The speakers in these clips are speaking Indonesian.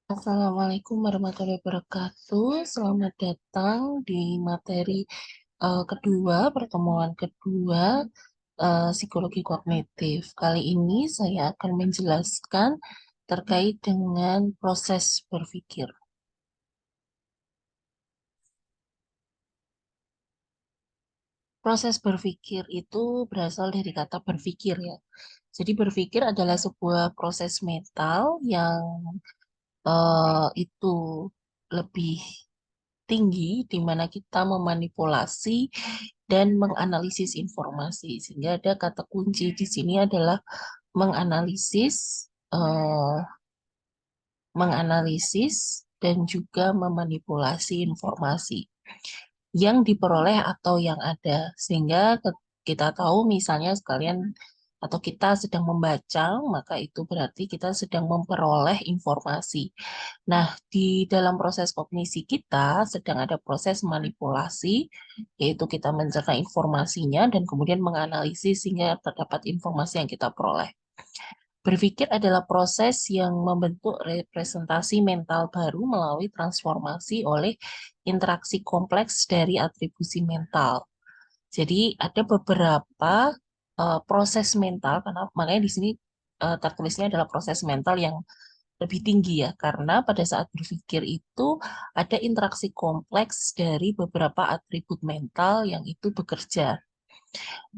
Assalamualaikum warahmatullahi wabarakatuh. Selamat datang di materi kedua, pertemuan kedua psikologi kognitif. Kali ini saya akan menjelaskan terkait dengan proses berpikir. Proses berpikir itu berasal dari kata berpikir ya. Jadi berpikir adalah sebuah proses mental yang itu lebih tinggi di mana kita memanipulasi dan menganalisis informasi. Sehingga ada kata kunci di sini adalah menganalisis, eh, menganalisis dan juga memanipulasi informasi yang diperoleh atau yang ada. Sehingga kita tahu misalnya sekalian atau kita sedang membaca, maka itu berarti kita sedang memperoleh informasi. Nah, di dalam proses kognisi kita sedang ada proses manipulasi, yaitu kita mencerna informasinya dan kemudian menganalisis sehingga terdapat informasi yang kita peroleh. Berpikir adalah proses yang membentuk representasi mental baru melalui transformasi oleh interaksi kompleks dari atribusi mental. Jadi ada beberapa proses mental, karena makanya di sini tertulisnya adalah proses mental yang lebih tinggi ya, karena pada saat berpikir itu ada interaksi kompleks dari beberapa atribut mental yang itu bekerja.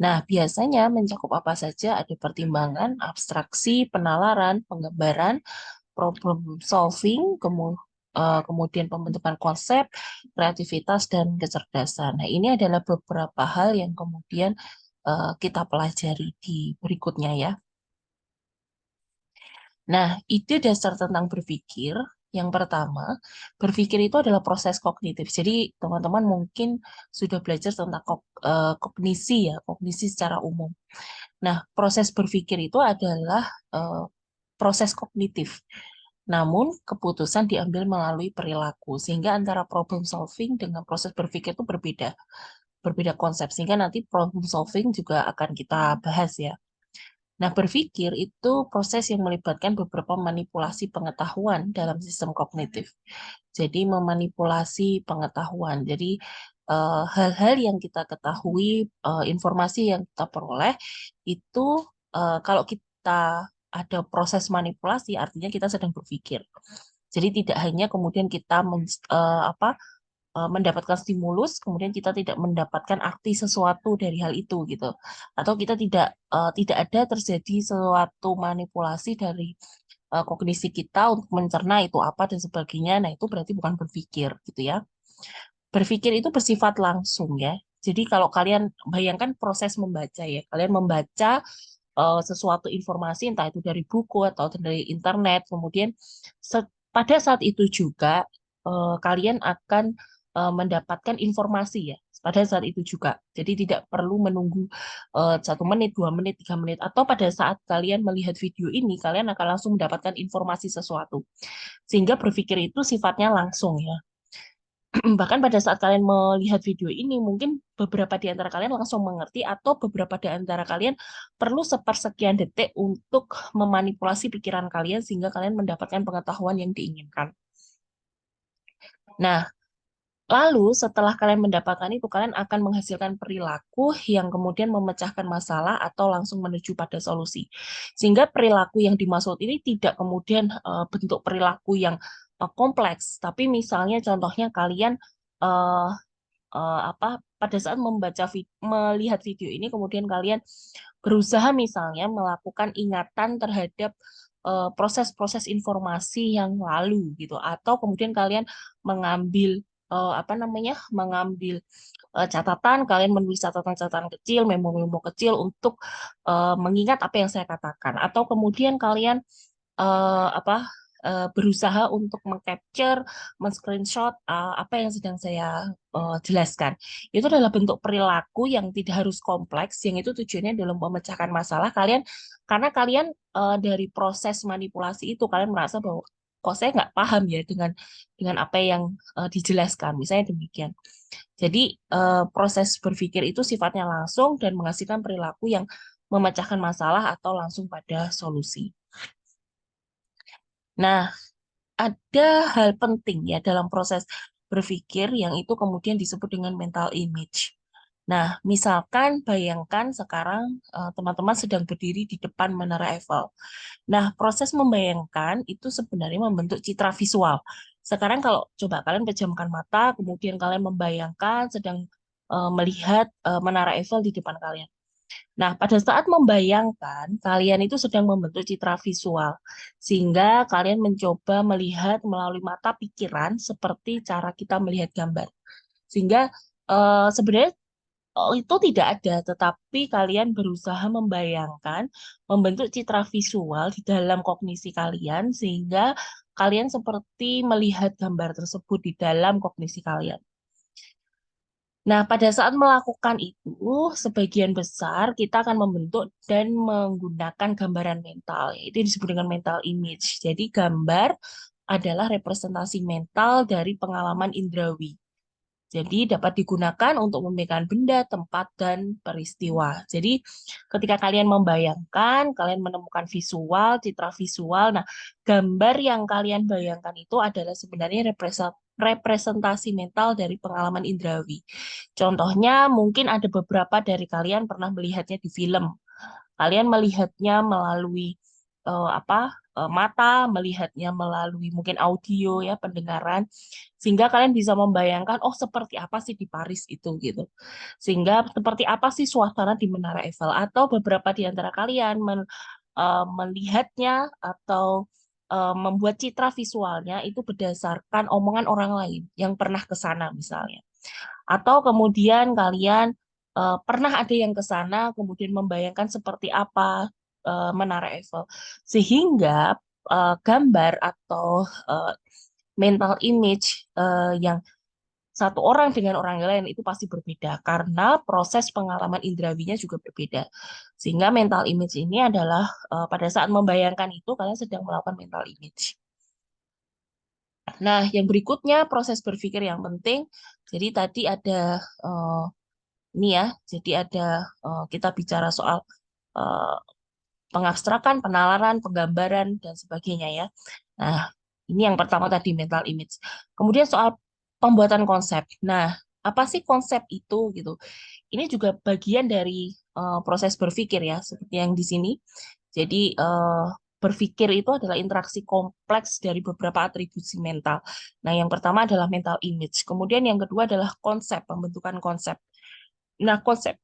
Nah, biasanya mencakup apa saja? Ada pertimbangan, abstraksi, penalaran, penggambaran, problem solving, kemudian pembentukan konsep, kreativitas, dan kecerdasan. Nah, ini adalah beberapa hal yang kemudian kita pelajari di berikutnya ya. Nah, ide dasar tentang berpikir yang pertama, berpikir itu adalah proses kognitif. Jadi, teman-teman mungkin sudah belajar tentang kognisi ya, kognisi secara umum. Nah, proses berpikir itu adalah eh, proses kognitif. Namun, keputusan diambil melalui perilaku, sehingga antara problem solving dengan proses berpikir itu berbeda, berbeda konsep. Sehingga nanti problem solving juga akan kita bahas ya. Nah, berpikir itu proses yang melibatkan beberapa manipulasi pengetahuan dalam sistem kognitif. Jadi, memanipulasi pengetahuan. Jadi, hal-hal yang kita ketahui, informasi yang kita peroleh, itu kalau kita ada proses manipulasi, artinya kita sedang berpikir. Jadi, tidak hanya kemudian kita mendapatkan stimulus, kemudian kita tidak mendapatkan arti sesuatu dari hal itu gitu, atau kita tidak ada terjadi suatu manipulasi dari kognisi kita untuk mencerna itu apa dan sebagainya. Nah, itu berarti bukan berpikir gitu ya. Berpikir itu bersifat langsung ya. Jadi kalau kalian bayangkan proses membaca ya, kalian membaca sesuatu informasi entah itu dari buku atau dari internet, kemudian pada saat itu juga kalian akan mendapatkan informasi ya pada saat itu juga. Jadi tidak perlu menunggu 1 menit, 2 menit, 3 menit, atau pada saat kalian melihat video ini kalian akan langsung mendapatkan informasi sesuatu. Sehingga berpikir itu sifatnya langsung ya. Bahkan pada saat kalian melihat video ini, mungkin beberapa di antara kalian langsung mengerti, atau beberapa di antara kalian perlu sepersekian detik untuk memanipulasi pikiran kalian sehingga kalian mendapatkan pengetahuan yang diinginkan. Nah, lalu setelah kalian mendapatkan itu, kalian akan menghasilkan perilaku yang kemudian memecahkan masalah atau langsung menuju pada solusi. Sehingga perilaku yang dimaksud ini tidak kemudian bentuk perilaku yang kompleks, tapi misalnya contohnya kalian eh, apa pada saat melihat video ini kemudian kalian berusaha misalnya melakukan ingatan terhadap proses-proses informasi yang lalu gitu, atau kemudian kalian mengambil apa namanya mengambil catatan, kalian menulis catatan-catatan kecil, memo-memo kecil untuk mengingat apa yang saya katakan, atau kemudian kalian apa berusaha untuk mengcapture, men-screenshot apa yang sedang saya jelaskan. Itu adalah bentuk perilaku yang tidak harus kompleks, yang itu tujuannya dalam memecahkan masalah kalian, karena kalian dari proses manipulasi itu kalian merasa bahwa kok saya nggak paham ya dengan apa yang dijelaskan, misalnya demikian. Jadi proses berpikir itu sifatnya langsung dan menghasilkan perilaku yang memecahkan masalah atau langsung pada solusi. Nah, ada hal penting ya dalam proses berpikir yang itu kemudian disebut dengan mental image. Nah, misalkan bayangkan sekarang teman-teman sedang berdiri di depan Menara Eiffel. Nah, proses membayangkan itu sebenarnya membentuk citra visual. Sekarang kalau coba kalian pejamkan mata, kemudian kalian membayangkan sedang melihat Menara Eiffel di depan kalian. Nah, pada saat membayangkan, kalian itu sedang membentuk citra visual, sehingga kalian mencoba melihat melalui mata pikiran seperti cara kita melihat gambar. Sehingga sebenarnya itu tidak ada, tetapi kalian berusaha membayangkan, membentuk citra visual di dalam kognisi kalian, sehingga kalian seperti melihat gambar tersebut di dalam kognisi kalian. Nah, pada saat melakukan itu, sebagian besar kita akan membentuk dan menggunakan gambaran mental, yaitu disebut dengan mental image. Jadi, gambar adalah representasi mental dari pengalaman indrawi. Jadi dapat digunakan untuk membedakan benda, tempat, dan peristiwa. Jadi ketika kalian membayangkan, kalian menemukan visual, citra visual. Nah, gambar yang kalian bayangkan itu adalah sebenarnya representasi mental dari pengalaman indrawi. Contohnya, mungkin ada beberapa dari kalian pernah melihatnya di film. Kalian melihatnya melalui mata, melihatnya melalui mungkin audio ya, pendengaran, sehingga kalian bisa membayangkan, oh seperti apa sih di Paris itu gitu. Sehingga seperti apa sih suasana di Menara Eiffel, atau beberapa di antara kalian melihatnya atau membuat citra visualnya itu berdasarkan omongan orang lain yang pernah ke sana misalnya. Atau kemudian kalian pernah ada yang ke sana, kemudian membayangkan seperti apa Menara Eiffel. Sehingga gambar atau eh, mental image yang satu orang dengan orang lain itu pasti berbeda karena proses pengalaman indrawinya juga berbeda. Sehingga mental image ini adalah pada saat membayangkan itu kalian sedang melakukan mental image. Nah, yang berikutnya proses berpikir yang penting. Jadi tadi ada eh, ini ya, jadi ada kita bicara soal eh, pengabstrakan, penalaran, penggambaran dan sebagainya ya. Nah, ini yang pertama tadi mental image. Kemudian soal pembuatan konsep. Nah, apa sih konsep itu gitu? Ini juga bagian dari proses berpikir ya, seperti yang di sini. Jadi berpikir itu adalah interaksi kompleks dari beberapa atribusi mental. Nah, yang pertama adalah mental image. Kemudian yang kedua adalah konsep, pembentukan konsep. Nah, konsep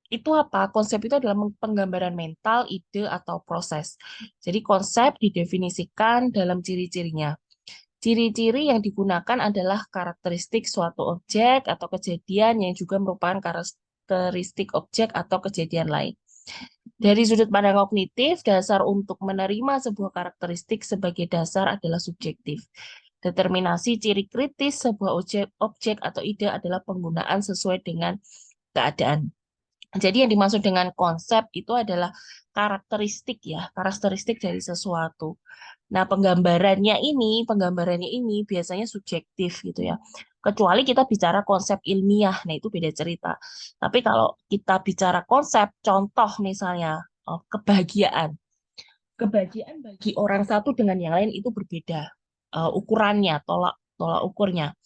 itu apa? Konsep itu adalah penggambaran mental, ide, atau proses. Jadi konsep didefinisikan dalam ciri-cirinya. Ciri-ciri yang digunakan adalah karakteristik suatu objek atau kejadian yang juga merupakan karakteristik objek atau kejadian lain. Dari sudut pandang kognitif, dasar untuk menerima sebuah karakteristik sebagai dasar adalah subjektif. Determinasi ciri kritis sebuah objek atau ide adalah penggunaan sesuai dengan keadaan. Jadi yang dimaksud dengan konsep itu adalah karakteristik ya, karakteristik dari sesuatu. Nah, penggambarannya ini biasanya subjektif gitu ya. Kecuali kita bicara konsep ilmiah, nah itu beda cerita. Tapi kalau kita bicara konsep, contoh misalnya kebahagiaan. Kebahagiaan bagi orang satu dengan yang lain itu berbeda. Ukurannya, tolak tolak ukurnya.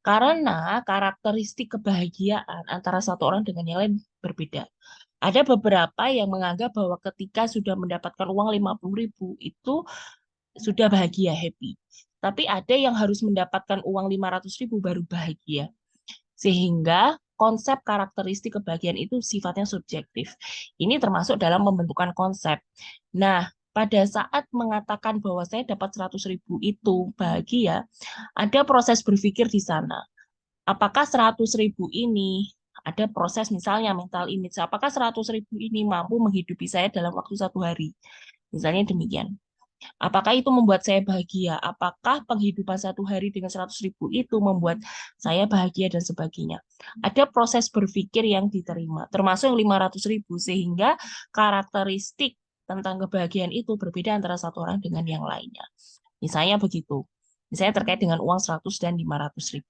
Karena karakteristik kebahagiaan antara satu orang dengan yang lain berbeda. Ada beberapa yang menganggap bahwa ketika sudah mendapatkan uang 50.000 itu sudah bahagia, happy. Tapi ada yang harus mendapatkan uang 500.000 baru bahagia. Sehingga konsep karakteristik kebahagiaan itu sifatnya subjektif. Ini termasuk dalam pembentukan konsep. Nah, pada saat mengatakan bahwa saya dapat 100.000 itu bahagia, ada proses berpikir di sana. Apakah 100.000 ini ada proses misalnya mental image, apakah 100.000 ini mampu menghidupi saya dalam waktu 1 hari? Misalnya demikian. Apakah itu membuat saya bahagia? Apakah penghidupan 1 hari dengan 100.000 itu membuat saya bahagia dan sebagainya? Ada proses berpikir yang diterima, termasuk yang 500.000, sehingga karakteristik tentang kebahagiaan itu berbeda antara satu orang dengan yang lainnya. Misalnya begitu. Misalnya terkait dengan uang 100 dan 500.000.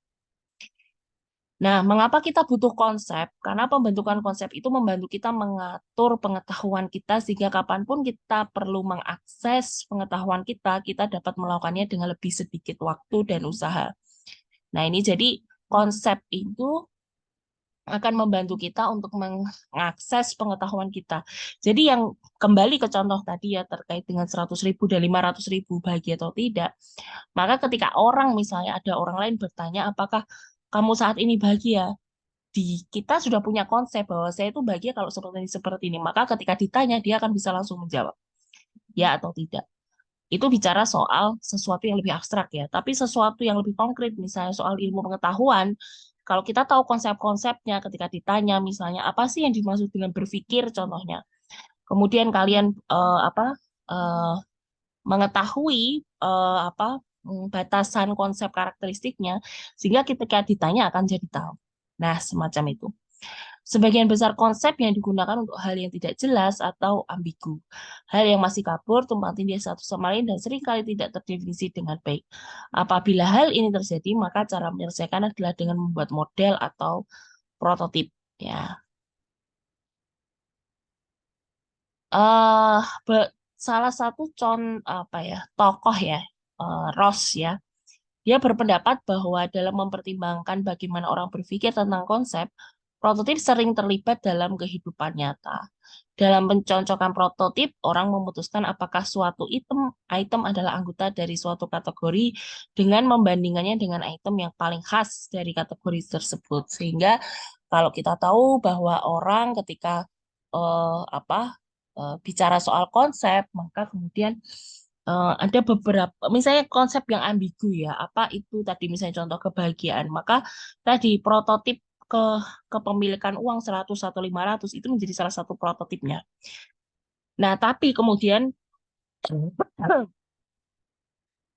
Nah, mengapa kita butuh konsep? Karena pembentukan konsep itu membantu kita mengatur pengetahuan kita sehingga kapanpun kita perlu mengakses pengetahuan kita, kita dapat melakukannya dengan lebih sedikit waktu dan usaha. Nah, ini jadi konsep itu akan membantu kita untuk mengakses pengetahuan kita. Jadi yang kembali ke contoh tadi ya terkait dengan 100.000 dan 500.000 bahagia atau tidak, maka ketika orang misalnya ada orang lain bertanya apakah kamu saat ini bahagia, di kita sudah punya konsep bahwa saya itu bahagia kalau seperti ini. Maka ketika ditanya dia akan bisa langsung menjawab ya atau tidak. Itu bicara soal sesuatu yang lebih abstrak ya. Tapi sesuatu yang lebih konkret, misalnya soal ilmu pengetahuan, kalau kita tahu konsep-konsepnya ketika ditanya, misalnya apa sih yang dimaksud dengan berpikir, contohnya. Kemudian kalian eh, mengetahui batasan konsep karakteristiknya, sehingga ketika ditanya akan jadi tahu. Nah, semacam itu. Sebagian besar konsep yang digunakan untuk hal yang tidak jelas atau ambigu. Hal yang masih kabur, tumpang tindih satu sama lain, dan seringkali tidak terdefinisi dengan baik. Apabila hal ini terjadi, maka cara menyelesaikan adalah dengan membuat model atau prototip. Ya, eh salah satu tokoh ya, Ross ya, dia berpendapat bahwa dalam mempertimbangkan bagaimana orang berpikir tentang konsep, prototip sering terlibat dalam kehidupan nyata. Dalam penconcokan prototip, orang memutuskan apakah suatu item adalah anggota dari suatu kategori dengan membandingkannya dengan item yang paling khas dari kategori tersebut. Sehingga kalau kita tahu bahwa orang ketika bicara soal konsep, maka kemudian ada beberapa, misalnya konsep yang ambigu ya, apa itu tadi misalnya contoh kebahagiaan, maka tadi prototip ke kepemilikan uang 100 atau 500 itu menjadi salah satu prototipnya. Nah, tapi kemudian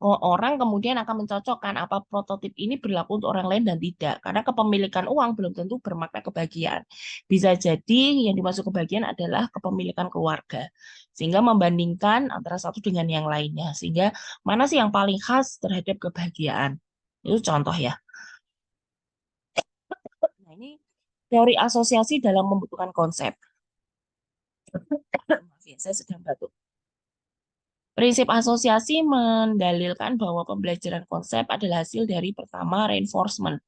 orang kemudian akan mencocokkan apa prototip ini berlaku untuk orang lain dan tidak. Karena kepemilikan uang belum tentu bermakna kebahagiaan. Bisa jadi yang dimaksud kebahagiaan adalah kepemilikan keluarga. Sehingga membandingkan antara satu dengan yang lainnya. Sehingga mana sih yang paling khas terhadap kebahagiaan. Itu contoh ya. Nah, ini teori asosiasi dalam membutuhkan konsep. Maaf ya, saya sedang batuk. Prinsip asosiasi mendalilkan bahwa pembelajaran konsep adalah hasil dari pertama reinforcement,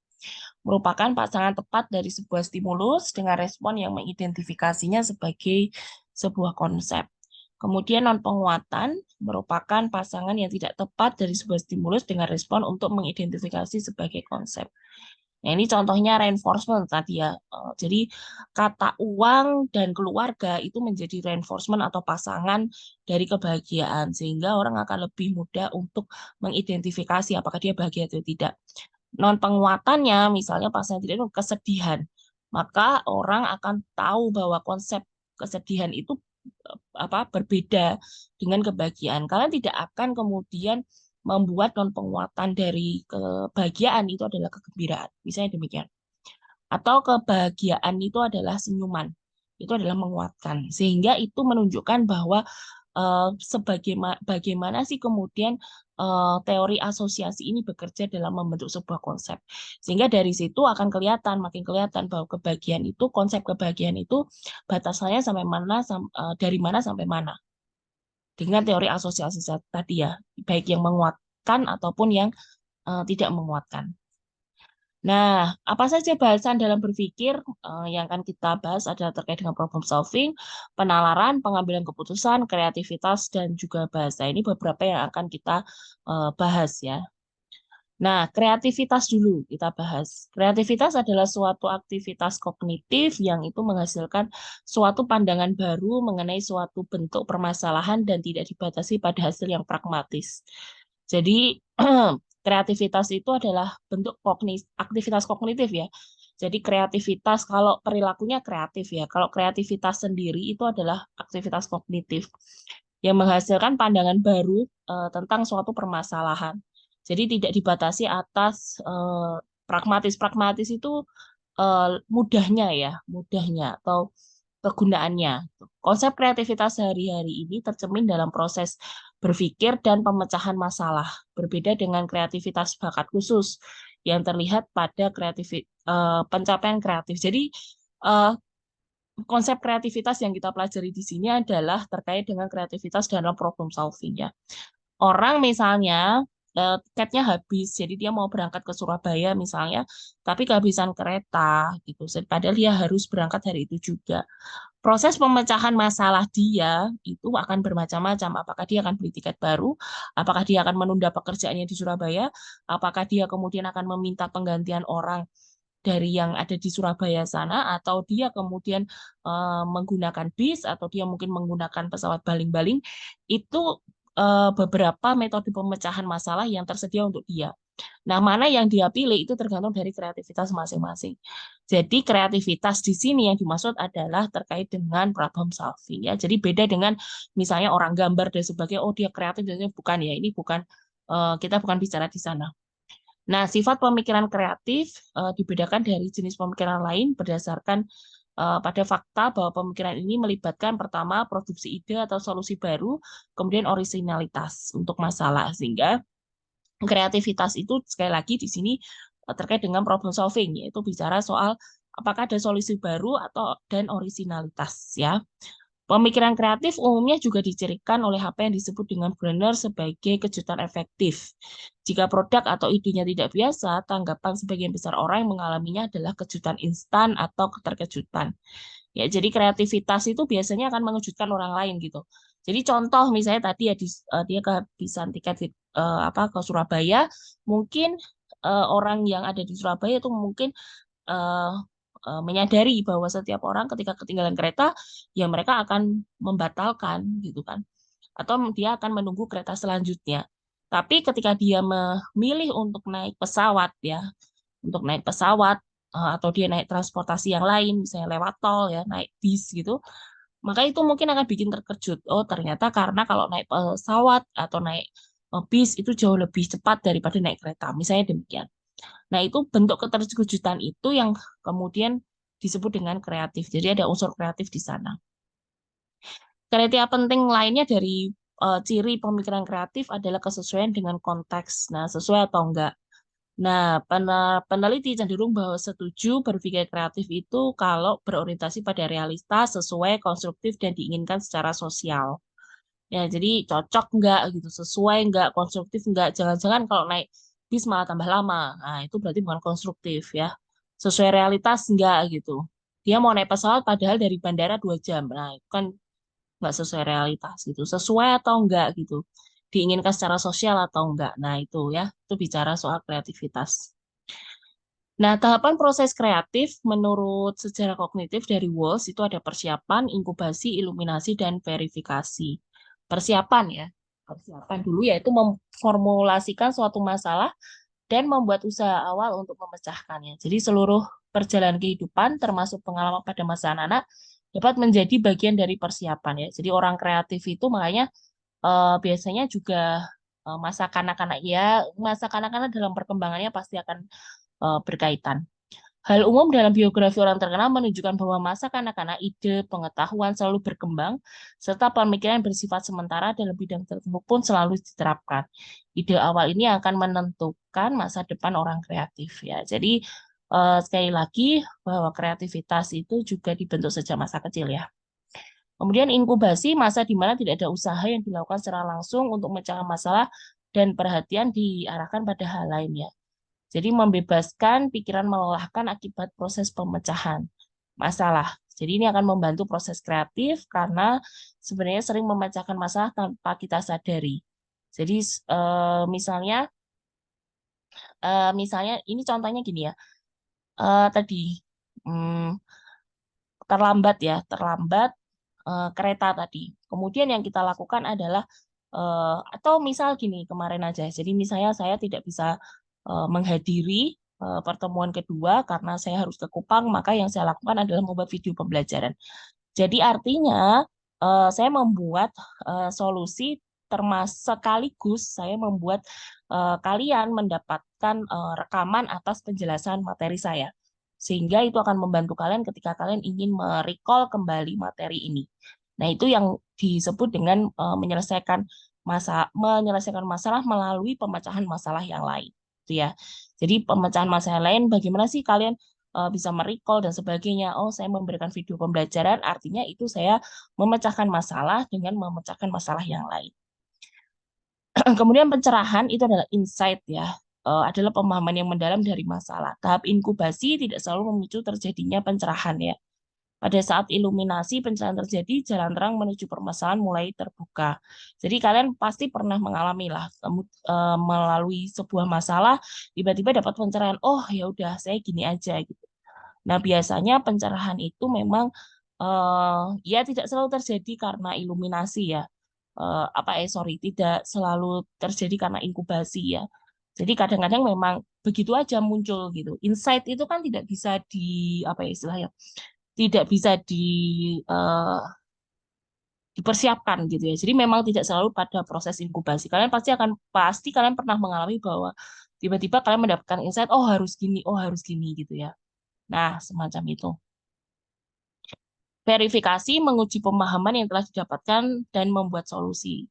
merupakan pasangan tepat dari sebuah stimulus dengan respon yang mengidentifikasinya sebagai sebuah konsep. Kemudian non-penguatan merupakan pasangan yang tidak tepat dari sebuah stimulus dengan respon untuk mengidentifikasi sebagai konsep. Nah, ini contohnya reinforcement tadi ya. Jadi kata uang dan keluarga itu menjadi reinforcement atau pasangan dari kebahagiaan sehingga orang akan lebih mudah untuk mengidentifikasi apakah dia bahagia atau tidak. Non penguatannya misalnya pasangan tidak itu kesedihan. Maka orang akan tahu bahwa konsep kesedihan itu berbeda dengan kebahagiaan. Kalian tidak akan kemudian membuat non penguatan dari kebahagiaan itu adalah kegembiraan. Misalnya demikian. Atau kebahagiaan itu adalah senyuman. Itu adalah menguatkan. Sehingga itu menunjukkan bahwa bagaimana sih kemudian teori asosiasi ini bekerja dalam membentuk sebuah konsep. Sehingga dari situ akan kelihatan, makin kelihatan bahwa kebahagiaan itu, konsep kebahagiaan itu batasannya sampai mana, dari mana sampai mana. Dengan teori asosiasi tadi ya, baik yang menguatkan ataupun yang tidak menguatkan. Nah, apa saja bahasan dalam berpikir yang akan kita bahas adalah terkait dengan problem solving, penalaran, pengambilan keputusan, kreativitas, dan juga bahasa. Ini beberapa yang akan kita bahas ya. Nah, kreativitas dulu kita bahas. Kreativitas adalah suatu aktivitas kognitif yang itu menghasilkan suatu pandangan baru mengenai suatu bentuk permasalahan dan tidak dibatasi pada hasil yang pragmatis. Jadi, kreativitas itu adalah bentuk aktivitas kognitif ya. Jadi kreativitas kalau perilakunya kreatif ya. Kalau kreativitas sendiri itu adalah aktivitas kognitif yang menghasilkan pandangan baru tentang suatu permasalahan. Jadi tidak dibatasi atas pragmatis. Pragmatis itu mudahnya ya, mudahnya atau kegunaannya. Konsep kreativitas sehari-hari ini tercermin dalam proses berpikir dan pemecahan masalah, berbeda dengan kreativitas bakat khusus yang terlihat pada pencapaian kreatif. Jadi eh, konsep kreativitas yang kita pelajari di sini adalah terkait dengan kreativitas dalam problem solving ya. Orang misalnya tiketnya habis, jadi dia mau berangkat ke Surabaya misalnya, tapi kehabisan kereta gitu. Padahal dia harus berangkat hari itu juga. Proses pemecahan masalah dia itu akan bermacam-macam. Apakah dia akan beli tiket baru? Apakah dia akan menunda pekerjaannya di Surabaya? Apakah dia kemudian akan meminta penggantian orang dari yang ada di Surabaya sana, atau dia kemudian menggunakan bis, atau dia mungkin menggunakan pesawat baling-baling? Itu beberapa metode pemecahan masalah yang tersedia untuk dia. Nah, mana yang dia pilih itu tergantung dari kreativitas masing-masing. Jadi kreativitas di sini yang dimaksud adalah terkait dengan problem solving ya. Jadi beda dengan misalnya orang gambar dan sebagainya, oh dia kreatif dan sebagainya. Bukan ya, ini bukan kita bukan bicara di sana. Nah, sifat pemikiran kreatif dibedakan dari jenis pemikiran lain berdasarkan pada fakta bahwa pemikiran ini melibatkan pertama produksi ide atau solusi baru, kemudian orisinalitas untuk masalah, sehingga kreativitas itu sekali lagi di sini terkait dengan problem solving, yaitu bicara soal apakah ada solusi baru atau dan orisinalitas ya. Pemikiran kreatif umumnya juga dicirikan oleh apa yang disebut dengan Brenner sebagai kejutan efektif. Jika produk atau idenya tidak biasa, tanggapan sebagian besar orang yang mengalaminya adalah kejutan instan atau keterkejutan. Ya, jadi kreativitas itu biasanya akan mengejutkan orang lain gitu. Jadi contoh misalnya tadi ya dia kehabisan tiket ke Surabaya, mungkin orang yang ada di Surabaya itu mungkin eh, menyadari bahwa setiap orang ketika ketinggalan kereta, ya mereka akan membatalkan gitu kan, atau dia akan menunggu kereta selanjutnya. Tapi ketika dia memilih untuk naik pesawat ya, untuk naik pesawat atau dia naik transportasi yang lain, misalnya lewat tol ya, naik bis gitu, maka itu mungkin akan bikin terkejut. Oh, ternyata karena kalau naik pesawat atau naik bis itu jauh lebih cepat daripada naik kereta, misalnya demikian. Nah, itu bentuk keterkejutan itu yang kemudian disebut dengan kreatif. Jadi ada unsur kreatif di sana. Kriteria penting lainnya dari ciri pemikiran kreatif adalah kesesuaian dengan konteks. Nah, sesuai atau enggak. Nah, peneliti cenderung bahwa setuju berpikir kreatif itu kalau berorientasi pada realitas, sesuai, konstruktif, dan diinginkan secara sosial. Ya, jadi cocok enggak gitu, sesuai enggak, konstruktif enggak. Jangan-jangan kalau naik bis malah tambah lama. Nah, itu berarti bukan konstruktif ya. Sesuai realitas enggak gitu. Dia mau naik pesawat padahal dari bandara 2 jam. Nah, itu kan nggak sesuai realitas gitu. Sesuai atau enggak gitu. Diinginkan secara sosial atau enggak. Nah, itu ya. Itu bicara soal kreativitas. Nah, tahapan proses kreatif menurut sejarah kognitif dari Walsh itu ada persiapan, inkubasi, iluminasi, dan verifikasi. Persiapan ya. Persiapan dulu yaitu memformulasikan suatu masalah dan membuat usaha awal untuk memecahkannya. Jadi seluruh perjalanan kehidupan termasuk pengalaman pada masa anak-anak dapat menjadi bagian dari persiapan ya. Jadi orang kreatif itu makanya biasanya juga masa kanak-kanak ya, masa kanak-kanak dalam perkembangannya pasti akan berkaitan. Hal umum dalam biografi orang terkenal menunjukkan bahwa masa kanak-kanak ide pengetahuan selalu berkembang, serta pemikiran bersifat sementara dalam bidang tertentu pun selalu diterapkan. Ide awal ini akan menentukan masa depan orang kreatif ya. Jadi sekali lagi bahwa kreativitas itu juga dibentuk sejak masa kecil ya. Kemudian inkubasi masa di mana tidak ada usaha yang dilakukan secara langsung untuk memecahkan masalah dan perhatian diarahkan pada hal lainnya. Jadi membebaskan pikiran melelahkan akibat proses pemecahan masalah. Jadi ini akan membantu proses kreatif karena sebenarnya sering memecahkan masalah tanpa kita sadari. Jadi misalnya misalnya ini contohnya gini ya. Tadi hmm, terlambat ya, terlambat kereta tadi. Kemudian yang kita lakukan adalah atau misal gini kemarin aja. Jadi misalnya saya tidak bisa menghadiri pertemuan kedua karena saya harus ke Kupang, maka yang saya lakukan adalah membuat video pembelajaran. Jadi artinya saya membuat solusi termasuk sekaligus saya membuat kalian mendapatkan rekaman atas penjelasan materi saya. Sehingga itu akan membantu kalian ketika kalian ingin merecall kembali materi ini. Nah, itu yang disebut dengan menyelesaikan masalah melalui pemecahan masalah yang lain. Itu ya. Jadi pemecahan masalah lain, bagaimana sih kalian bisa merecall dan sebagainya. Oh, saya memberikan video pembelajaran, artinya itu saya memecahkan masalah dengan memecahkan masalah yang lain. Kemudian pencerahan itu adalah insight ya, adalah pemahaman yang mendalam dari masalah. Tahap inkubasi tidak selalu memicu terjadinya pencerahan ya. Pada saat iluminasi pencerahan terjadi, jalan terang menuju permasalahan mulai terbuka. Jadi kalian pasti pernah mengalami lah, melalui sebuah masalah, tiba-tiba dapat pencerahan. Oh ya udah, saya gini aja gitu. Nah biasanya pencerahan itu memang ya tidak selalu terjadi karena iluminasi ya. Sorry, tidak selalu terjadi karena inkubasi ya. Jadi kadang-kadang memang begitu aja muncul gitu. Insight itu kan tidak bisa di apa ya istilahnya, tidak bisa eh, dipersiapkan gitu ya. Jadi memang tidak selalu pada proses inkubasi. Pasti kalian pernah mengalami bahwa tiba-tiba kalian mendapatkan insight, oh harus gini gitu ya. Nah, semacam itu. Verifikasi menguji pemahaman yang telah didapatkan dan membuat solusi.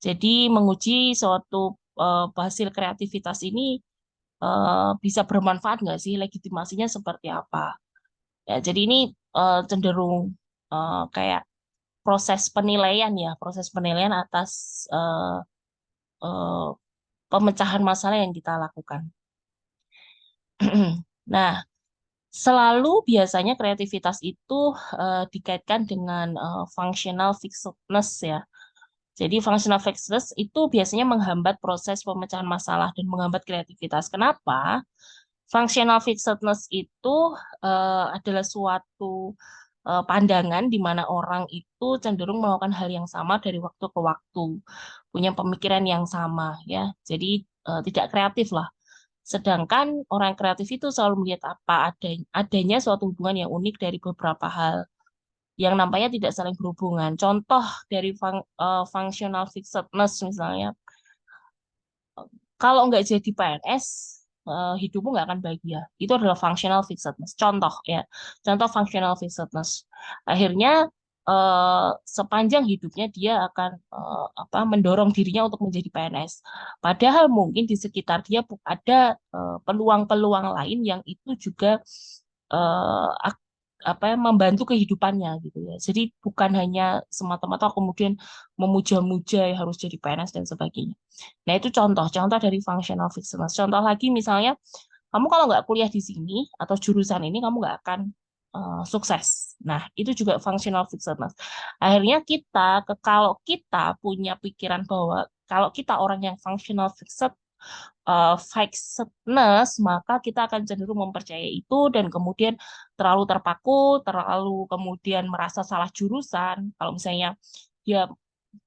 Jadi menguji suatu hasil kreativitas ini bisa bermanfaat nggak sih, legitimasinya seperti apa. Ya, jadi ini cenderung kayak proses penilaian atas eh, eh, pemecahan masalah yang kita lakukan. Nah, selalu biasanya kreativitas itu dikaitkan dengan functional fixedness ya. Jadi functional fixedness itu biasanya menghambat proses pemecahan masalah dan menghambat kreativitas. Kenapa? Functional fixedness itu adalah suatu pandangan di mana orang itu cenderung melakukan hal yang sama dari waktu ke waktu, punya pemikiran yang sama ya. Jadi tidak kreatif lah. Sedangkan orang kreatif itu selalu melihat adanya suatu hubungan yang unik dari beberapa hal yang nampaknya tidak saling berhubungan. Contoh dari functional fixedness misalnya, kalau nggak jadi PNS, hidupmu nggak akan bahagia. Itu adalah functional fixedness. Contoh ya, contoh functional fixedness. Akhirnya sepanjang hidupnya dia akan mendorong dirinya untuk menjadi PNS. Padahal mungkin di sekitar dia ada peluang-peluang lain yang itu juga eh, membantu kehidupannya gitu ya. Jadi bukan hanya semata-mata kemudian memuja-muja ya harus jadi PNS dan sebagainya. Nah, itu contoh dari functional fixedness. Contoh lagi misalnya, kamu kalau nggak kuliah di sini atau jurusan ini, kamu nggak akan sukses. Nah, itu juga functional fixedness. Akhirnya kalau kita punya pikiran bahwa kalau kita orang yang functional fixedness, maka kita akan cenderung mempercayai itu dan kemudian terlalu terpaku, terlalu kemudian merasa salah jurusan. Kalau dia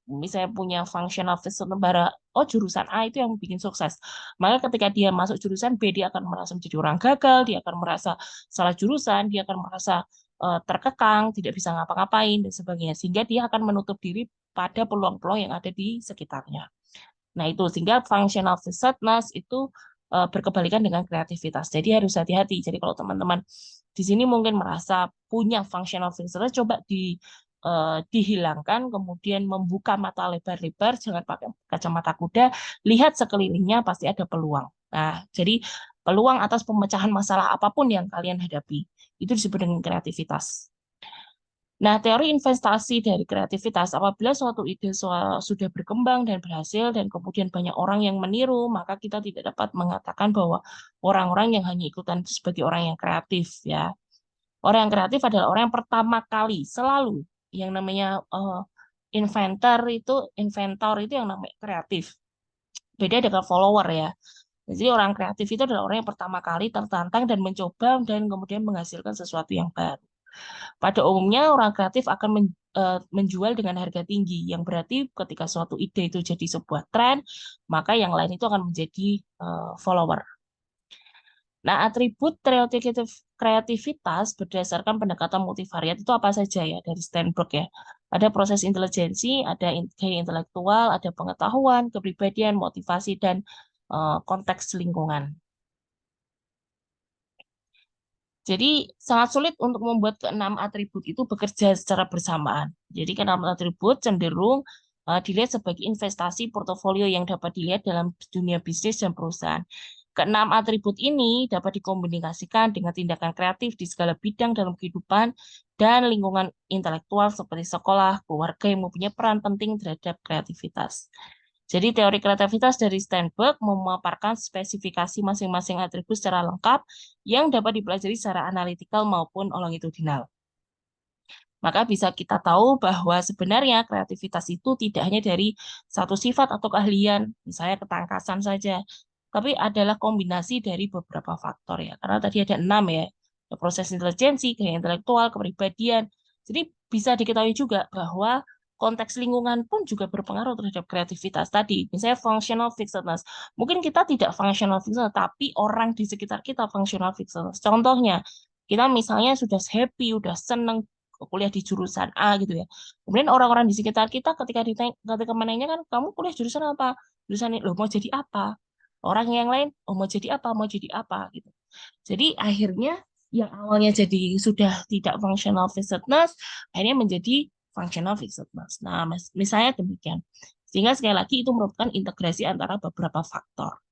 misalnya punya functional fixedness bara, oh jurusan A itu yang bikin sukses. Maka ketika dia masuk jurusan B, dia akan merasa menjadi orang gagal, dia akan merasa salah jurusan, dia akan merasa terkekang, tidak bisa ngapa-ngapain dan sebagainya. Sehingga dia akan menutup diri pada peluang-peluang yang ada di sekitarnya. Nah, itu sehingga functional fixedness itu berkebalikan dengan kreativitas. Jadi harus hati-hati. Jadi kalau teman-teman di sini mungkin merasa punya functional fixedness, coba dihilangkan, kemudian membuka mata lebar-lebar, jangan pakai kacamata kuda, lihat sekelilingnya pasti ada peluang. Nah, jadi peluang atas pemecahan masalah apapun yang kalian hadapi itu disebut dengan kreativitas. Nah, teori investasi dari kreativitas, apabila suatu ide sudah berkembang dan berhasil, dan kemudian banyak orang yang meniru, maka kita tidak dapat mengatakan bahwa orang-orang yang hanya ikutan itu sebagai orang yang kreatif, ya. Orang yang kreatif adalah orang yang pertama kali, selalu, yang namanya inventor itu yang namanya kreatif. Beda dengan follower, ya. Jadi orang kreatif itu adalah orang yang pertama kali tertantang dan mencoba dan kemudian menghasilkan sesuatu yang baru. Pada umumnya orang kreatif akan menjual dengan harga tinggi, yang berarti ketika suatu ide itu jadi sebuah tren, maka yang lain itu akan menjadi follower. Nah, atribut kreativitas berdasarkan pendekatan multivariat itu apa saja ya dari Steinberg ya. Ada proses intelijensi, ada gaya intelektual, ada pengetahuan, kepribadian, motivasi, dan konteks lingkungan. Jadi sangat sulit untuk membuat keenam atribut itu bekerja secara bersamaan. Jadi keenam atribut cenderung dilihat sebagai investasi portofolio yang dapat dilihat dalam dunia bisnis dan perusahaan. Keenam atribut ini dapat dikomunikasikan dengan tindakan kreatif di segala bidang dalam kehidupan dan lingkungan intelektual seperti sekolah, keluarga yang mempunyai peran penting terhadap kreativitas. Jadi teori kreativitas dari Steinberg memaparkan spesifikasi masing-masing atribut secara lengkap yang dapat dipelajari secara analitikal maupun longitudinal. Maka bisa kita tahu bahwa sebenarnya kreativitas itu tidak hanya dari satu sifat atau keahlian, misalnya ketangkasan saja, tapi adalah kombinasi dari beberapa faktor ya. Karena tadi ada 6 ya, ada proses intelijensi, gaya intelektual, kepribadian. Jadi bisa diketahui juga bahwa konteks lingkungan pun juga berpengaruh terhadap kreativitas tadi. Misalnya functional fixedness. Mungkin kita tidak functional fixedness, tapi orang di sekitar kita functional fixedness. Contohnya, kita misalnya sudah happy, udah seneng kuliah di jurusan A gitu ya. Kemudian orang-orang di sekitar kita ketika menanya kan kamu kuliah jurusan apa? Jurusan ini loh mau jadi apa? Orang yang lain oh mau jadi apa? Mau jadi apa gitu. Jadi akhirnya yang awalnya jadi sudah tidak functional fixedness akhirnya menjadi functional fixedness. Nah, misalnya demikian. Sehingga sekali lagi itu merupakan integrasi antara beberapa faktor.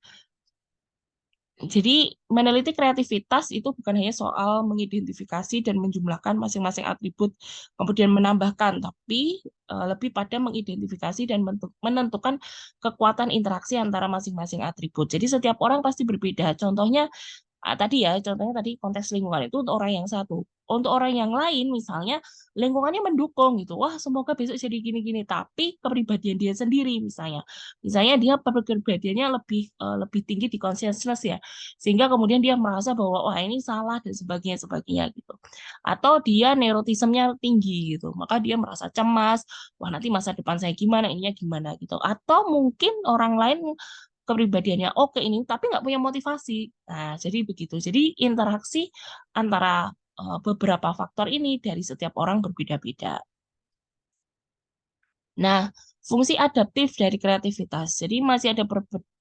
Jadi, meneliti kreativitas itu bukan hanya soal mengidentifikasi dan menjumlahkan masing-masing atribut, kemudian menambahkan, tapi lebih pada mengidentifikasi dan menentukan kekuatan interaksi antara masing-masing atribut. Jadi, setiap orang pasti berbeda. Contohnya, contohnya tadi konteks lingkungan itu untuk orang yang satu. Untuk orang yang lain, misalnya lingkungannya mendukung gitu. Wah, semoga besok jadi gini-gini. Tapi kepribadian dia sendiri, misalnya dia kepribadiannya lebih tinggi di consciousness ya, sehingga kemudian dia merasa bahwa wah ini salah dan sebagainya sebagainya gitu. Atau dia neurotismenya tinggi gitu, maka dia merasa cemas. Wah nanti masa depan saya gimana, ininya gimana gitu. Atau mungkin orang lain kepribadiannya oke ini tapi nggak punya motivasi. Nah, jadi begitu. Jadi interaksi antara beberapa faktor ini dari setiap orang berbeda-beda. Nah, fungsi adaptif dari kreativitas. Jadi masih ada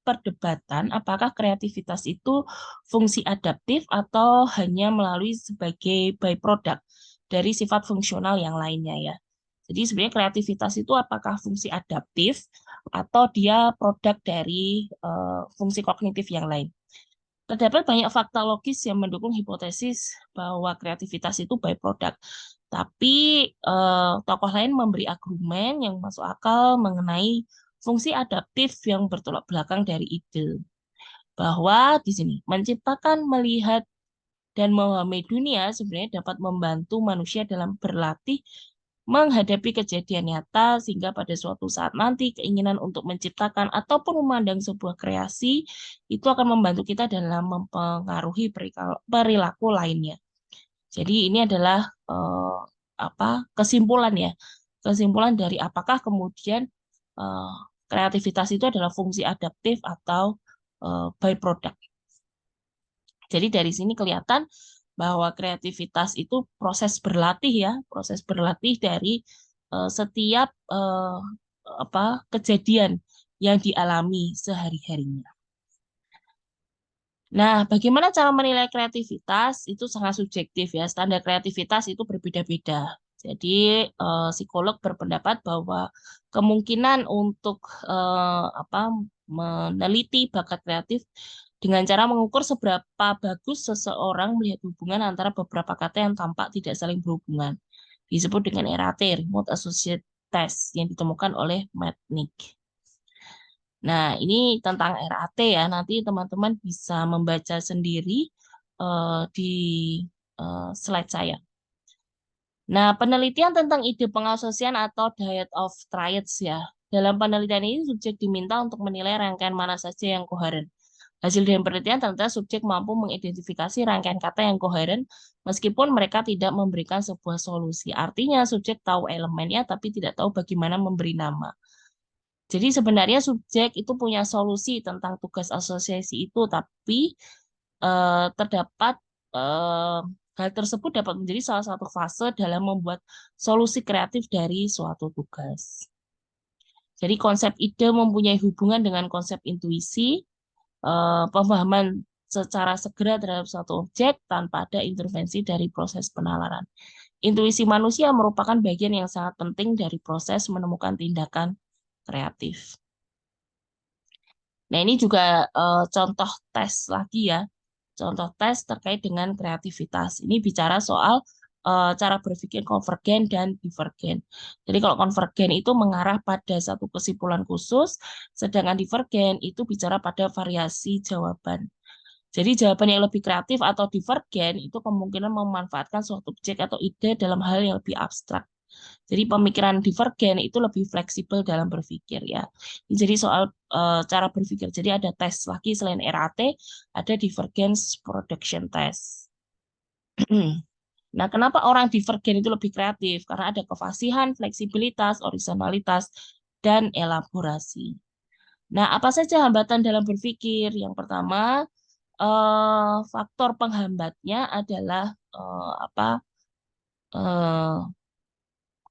perdebatan apakah kreativitas itu fungsi adaptif atau hanya melalui sebagai byproduct dari sifat fungsional yang lainnya ya. Jadi sebenarnya kreativitas itu apakah fungsi adaptif atau dia produk dari fungsi kognitif yang lain. Terdapat banyak fakta logis yang mendukung hipotesis bahwa kreativitas itu byproduct. Tapi tokoh lain memberi argumen yang masuk akal mengenai fungsi adaptif yang bertolak belakang dari ide. Bahwa di sini menciptakan, melihat, dan memahami dunia sebenarnya dapat membantu manusia dalam berlatih menghadapi kejadian nyata sehingga pada suatu saat nanti keinginan untuk menciptakan ataupun memandang sebuah kreasi itu akan membantu kita dalam mempengaruhi perilaku lainnya. Jadi ini adalah kesimpulan ya. Kesimpulan dari apakah kemudian eh, kreativitas itu adalah fungsi adaptif atau byproduct. Jadi dari sini kelihatan bahwa kreativitas itu proses berlatih ya, proses berlatih dari setiap kejadian yang dialami sehari-harinya. Nah, bagaimana cara menilai kreativitas itu sangat subjektif ya. Standar kreativitas itu berbeda-beda. Jadi, psikolog berpendapat bahwa kemungkinan untuk meneliti bakat kreatif dengan cara mengukur seberapa bagus seseorang melihat hubungan antara beberapa kata yang tampak tidak saling berhubungan. Disebut dengan RAT, Remote Associate Test, yang ditemukan oleh Metnick. Nah, ini tentang RAT ya. Nanti teman-teman bisa membaca sendiri di slide saya. Nah, penelitian tentang ide pengasosian atau diet of triads ya. Dalam penelitian ini subjek diminta untuk menilai rangkaian mana saja yang koheren. Hasil dari penelitian ternyata subjek mampu mengidentifikasi rangkaian kata yang koheren meskipun mereka tidak memberikan sebuah solusi. Artinya subjek tahu elemennya tapi tidak tahu bagaimana memberi nama. Jadi sebenarnya subjek itu punya solusi tentang tugas asosiasi itu, tapi terdapat eh, hal tersebut dapat menjadi salah satu fase dalam membuat solusi kreatif dari suatu tugas. Jadi konsep ide mempunyai hubungan dengan konsep intuisi, pemahaman secara segera terhadap suatu objek tanpa ada intervensi dari proses penalaran. Intuisi manusia merupakan bagian yang sangat penting dari proses menemukan tindakan kreatif. Nah, ini juga contoh tes lagi ya. Contoh tes terkait dengan kreativitas. Ini bicara soal cara berpikir konvergen dan divergen. Jadi kalau konvergen itu mengarah pada satu kesimpulan khusus, sedangkan divergen itu bicara pada variasi jawaban. Jadi jawaban yang lebih kreatif atau divergen itu kemungkinan memanfaatkan suatu objek atau ide dalam hal yang lebih abstrak. Jadi pemikiran divergen itu lebih fleksibel dalam berpikir ya. Jadi soal cara berpikir. Jadi ada tes lagi selain RAT, ada divergence production test. Nah, kenapa orang divergen itu lebih kreatif? Karena ada kefasihan, fleksibilitas, originalitas, dan elaborasi. Nah, apa saja hambatan dalam berpikir? Yang pertama, faktor penghambatnya adalah apa? eh,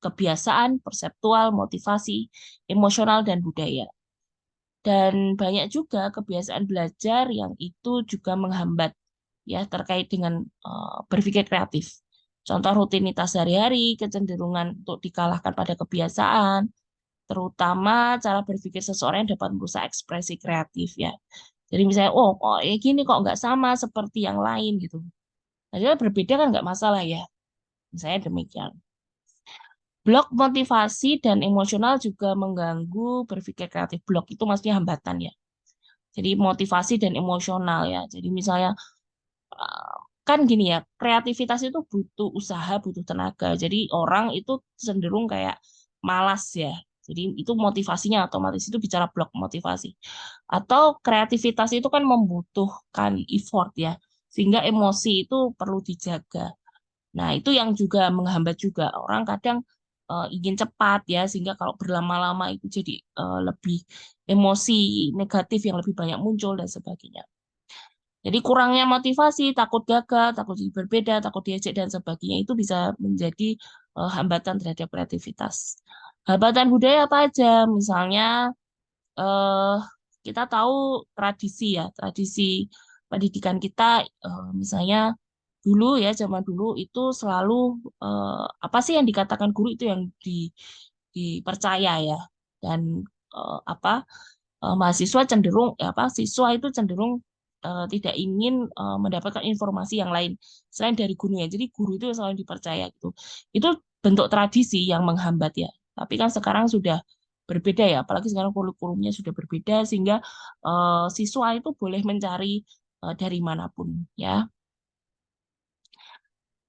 Kebiasaan, perseptual, motivasi, emosional, dan budaya. Dan banyak juga kebiasaan belajar yang itu juga menghambat ya terkait dengan berpikir kreatif. Contoh rutinitas sehari-hari, kecenderungan untuk dikalahkan pada kebiasaan, terutama cara berpikir seseorang yang dapat merusak ekspresi kreatif ya. Jadi misalnya, oh kok gini kok nggak sama seperti yang lain gitu. Padahal berbeda kan nggak masalah ya. Misalnya demikian. Blok motivasi dan emosional juga mengganggu berpikir kreatif. Blok itu maksudnya hambatan ya. Jadi motivasi dan emosional ya. Jadi misalnya eh, kan gini ya, kreativitas itu butuh usaha, butuh tenaga. Jadi orang itu cenderung kayak malas ya. Jadi itu motivasinya otomatis itu bicara blok motivasi. Atau kreativitas itu kan membutuhkan effort ya. Sehingga emosi itu perlu dijaga. Nah, itu yang juga menghambat juga. Orang kadang ingin cepat ya, sehingga kalau berlama-lama itu jadi lebih emosi negatif yang lebih banyak muncul dan sebagainya. Jadi kurangnya motivasi, takut gagal, takut jadi berbeda, takut diejek dan sebagainya itu bisa menjadi hambatan terhadap kreativitas. Hambatan budaya apa aja? Misalnya eh, kita tahu tradisi ya, tradisi pendidikan kita misalnya dulu ya zaman dulu itu selalu apa sih yang dikatakan guru itu yang dipercaya ya dan apa mahasiswa cenderung ya apa siswa itu cenderung tidak ingin mendapatkan informasi yang lain selain dari gurunya. Jadi guru itu selalu dipercaya gitu. Itu bentuk tradisi yang menghambat ya. Tapi kan sekarang sudah berbeda ya, apalagi sekarang kurikulumnya sudah berbeda sehingga siswa itu boleh mencari dari manapun ya.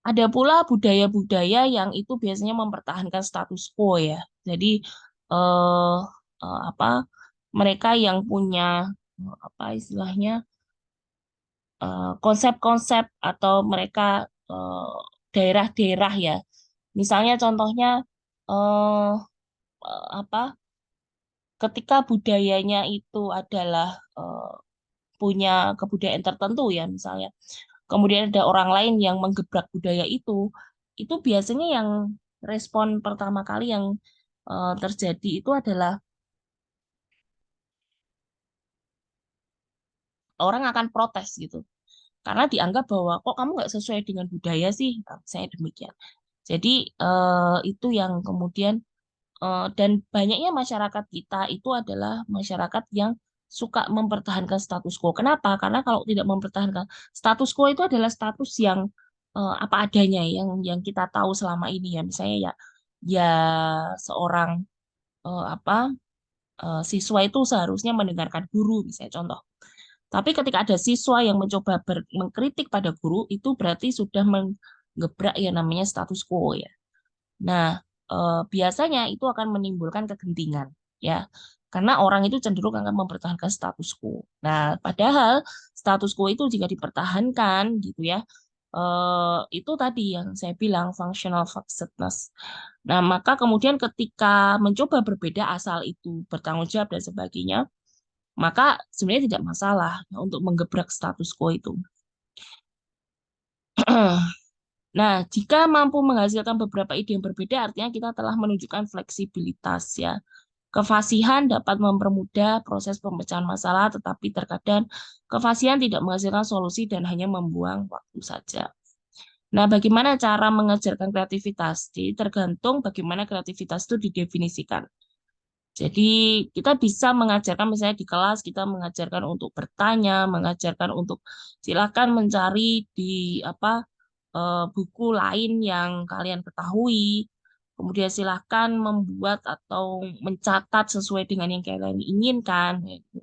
Ada pula budaya-budaya yang itu biasanya mempertahankan status quo ya. Jadi eh, apa mereka yang punya apa istilahnya konsep-konsep atau mereka eh, daerah-daerah ya. Misalnya contohnya eh, apa ketika budayanya itu adalah eh, punya kebudayaan tertentu ya misalnya. Kemudian ada orang lain yang menggebrak budaya itu biasanya yang respon pertama kali yang terjadi itu adalah orang akan protes gitu. Karena dianggap bahwa kok kamu nggak sesuai dengan budaya sih, nah, saya demikian. Jadi itu yang kemudian dan banyaknya masyarakat kita itu adalah masyarakat yang suka mempertahankan status quo. Kenapa? Karena kalau tidak mempertahankan status quo itu adalah status yang apa adanya, yang kita tahu selama ini ya. Misalnya ya ya seorang apa siswa itu seharusnya mendengarkan guru, misalnya contoh. Tapi ketika ada siswa yang mencoba mengkritik pada guru, itu berarti sudah menggebrak yang namanya status quo ya. Nah, biasanya itu akan menimbulkan kegentingan, ya, karena orang itu cenderung akan mempertahankan status quo. Nah, padahal status quo itu jika dipertahankan, gitu ya, itu tadi yang saya bilang functional fixedness. Nah, maka kemudian ketika mencoba berbeda asal itu bertanggung jawab dan sebagainya, maka sebenarnya tidak masalah ya, untuk menggebrak status quo itu. Nah, jika mampu menghasilkan beberapa ide yang berbeda, artinya kita telah menunjukkan fleksibilitas ya. Kefasihan dapat mempermudah proses pemecahan masalah, tetapi terkadang kefasihan tidak menghasilkan solusi dan hanya membuang waktu saja. Nah, bagaimana cara mengajarkan kreativitas? Jadi tergantung bagaimana kreativitas itu didefinisikan. Jadi kita bisa mengajarkan misalnya di kelas kita mengajarkan untuk bertanya, mengajarkan untuk silakan mencari di apa buku lain yang kalian ketahui. Kemudian silakan membuat atau mencatat sesuai dengan yang kalian inginkan, gitu.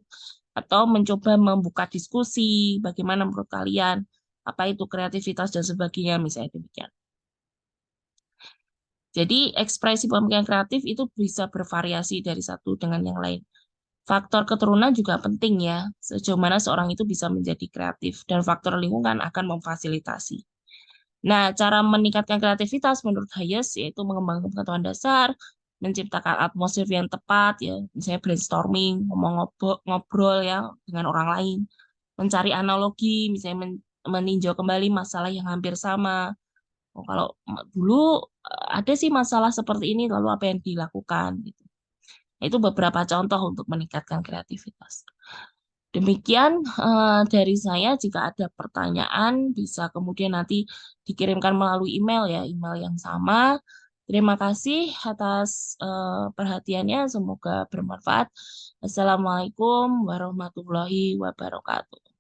Atau mencoba membuka diskusi, bagaimana menurut kalian, apa itu kreativitas dan sebagainya, misalnya demikian. Jadi ekspresi pemikiran kreatif itu bisa bervariasi dari satu dengan yang lain. Faktor keturunan juga penting ya, sejauh mana seorang itu bisa menjadi kreatif, dan faktor lingkungan akan memfasilitasi. Nah, cara meningkatkan kreativitas menurut Hayes yaitu mengembangkan pengetahuan dasar, menciptakan atmosfer yang tepat, ya, misalnya brainstorming, ngomong ngobrol ya dengan orang lain, mencari analogi, misalnya meninjau kembali masalah yang hampir sama. Oh, kalau dulu ada sih masalah seperti ini, lalu apa yang dilakukan gitu. Itu beberapa contoh untuk meningkatkan kreativitas. Demikian dari saya. Jika ada pertanyaan, bisa kemudian nanti dikirimkan melalui email ya, email yang sama. Terima kasih atas perhatiannya. Semoga bermanfaat. Assalamualaikum warahmatullahi wabarakatuh.